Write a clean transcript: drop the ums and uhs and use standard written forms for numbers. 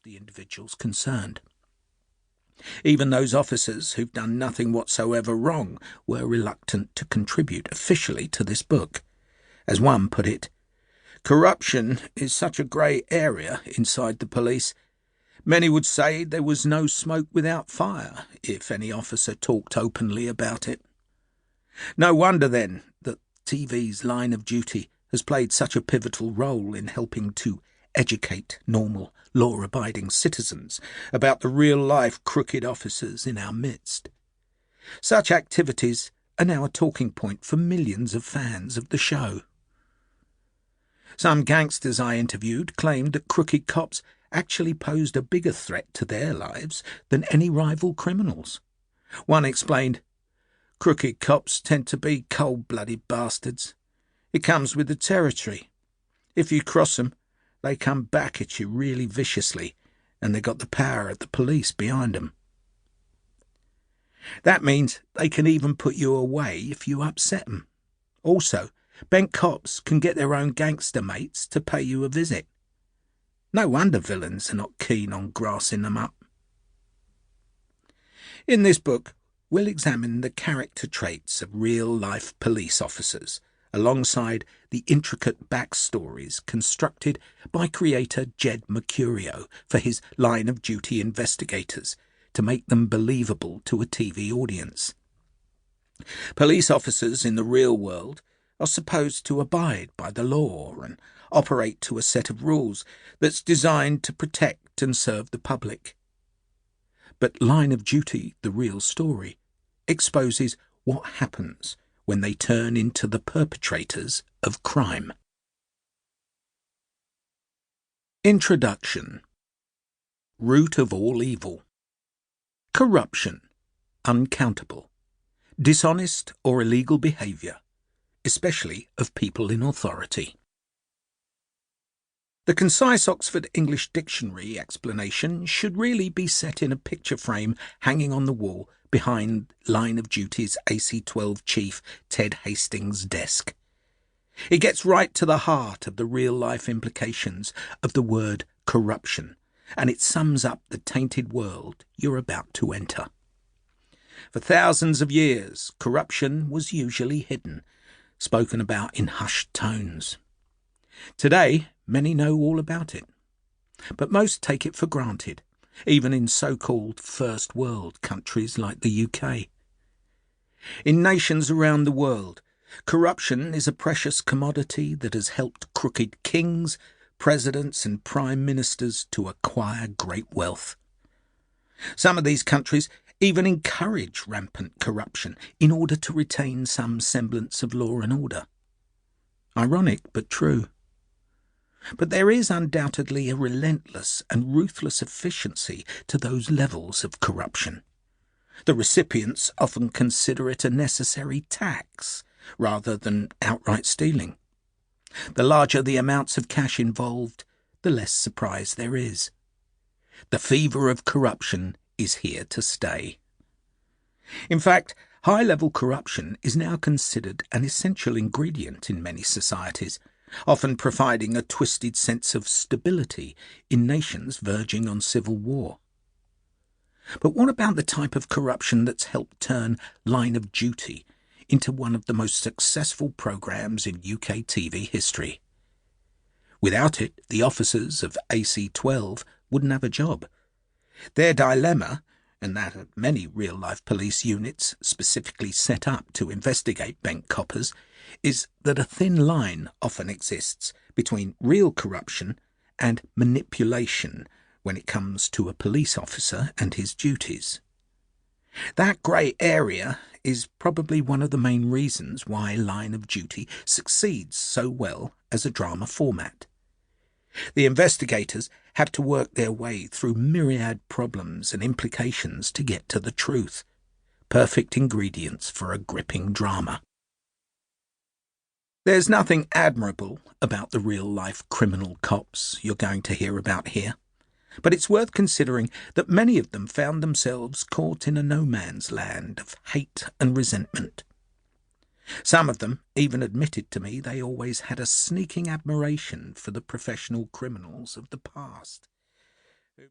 the individuals concerned. Even those officers who've done nothing whatsoever wrong were reluctant to contribute officially to this book. As one put it, "Corruption is such a grey area inside the police. Many would say there was no smoke without fire if any officer talked openly about it." No wonder, then, that TV's Line of Duty has played such a pivotal role in helping to educate normal, law-abiding citizens about the real-life crooked officers in our midst. Such activities are now a talking point for millions of fans of the show. Some gangsters I interviewed claimed that crooked cops actually posed a bigger threat to their lives than any rival criminals. One explained, "Crooked cops tend to be cold-blooded bastards. It comes with the territory. If you cross them, they come back at you really viciously, and they've got the power of the police behind them. That means they can even put you away if you upset them. Also, bent cops can get their own gangster mates to pay you a visit. No wonder villains are not keen on grassing them up." In this book, we'll examine the character traits of real-life police officers, alongside the intricate backstories constructed by creator Jed Mercurio for his Line of Duty investigators to make them believable to a TV audience. Police officers in the real world are supposed to abide by the law and operate to a set of rules that's designed to protect and serve the public. But Line of Duty, the real story, exposes what happens when they turn into the perpetrators of crime. Introduction. Root of all evil. Corruption, uncountable, dishonest or illegal behaviour, especially of people in authority. The concise Oxford English Dictionary explanation should really be set in a picture frame hanging on the wall behind Line of Duty's AC-12 chief Ted Hastings' desk. It gets right to the heart of the real-life implications of the word corruption, and it sums up the tainted world you're about to enter. For thousands of years, corruption was usually hidden, spoken about in hushed tones. Today, many know all about it, but most take it for granted, even in so-called first world countries like the UK. In nations around the world, corruption is a precious commodity that has helped crooked kings, presidents and prime ministers to acquire great wealth. Some of these countries even encourage rampant corruption in order to retain some semblance of law and order. Ironic, but true. But there is undoubtedly a relentless and ruthless efficiency to those levels of corruption. The recipients often consider it a necessary tax rather than outright stealing. The larger the amounts of cash involved, the less surprise there is. The fever of corruption is here to stay. In fact, high-level corruption is now considered an essential ingredient in many societies, often providing a twisted sense of stability in nations verging on civil war. But what about the type of corruption that's helped turn Line of Duty into one of the most successful programmes in UK TV history? Without it, the officers of AC-12 wouldn't have a job. Their dilemma, and that of many real-life police units specifically set up to investigate bent coppers, is that a thin line often exists between real corruption and manipulation when it comes to a police officer and his duties. That grey area is probably one of the main reasons why Line of Duty succeeds so well as a drama format. The investigators have to work their way through myriad problems and implications to get to the truth. Perfect ingredients for a gripping drama. There's nothing admirable about the real-life criminal cops you're going to hear about here, but it's worth considering that many of them found themselves caught in a no-man's land of hate and resentment. Some of them even admitted to me they always had a sneaking admiration for the professional criminals of the past.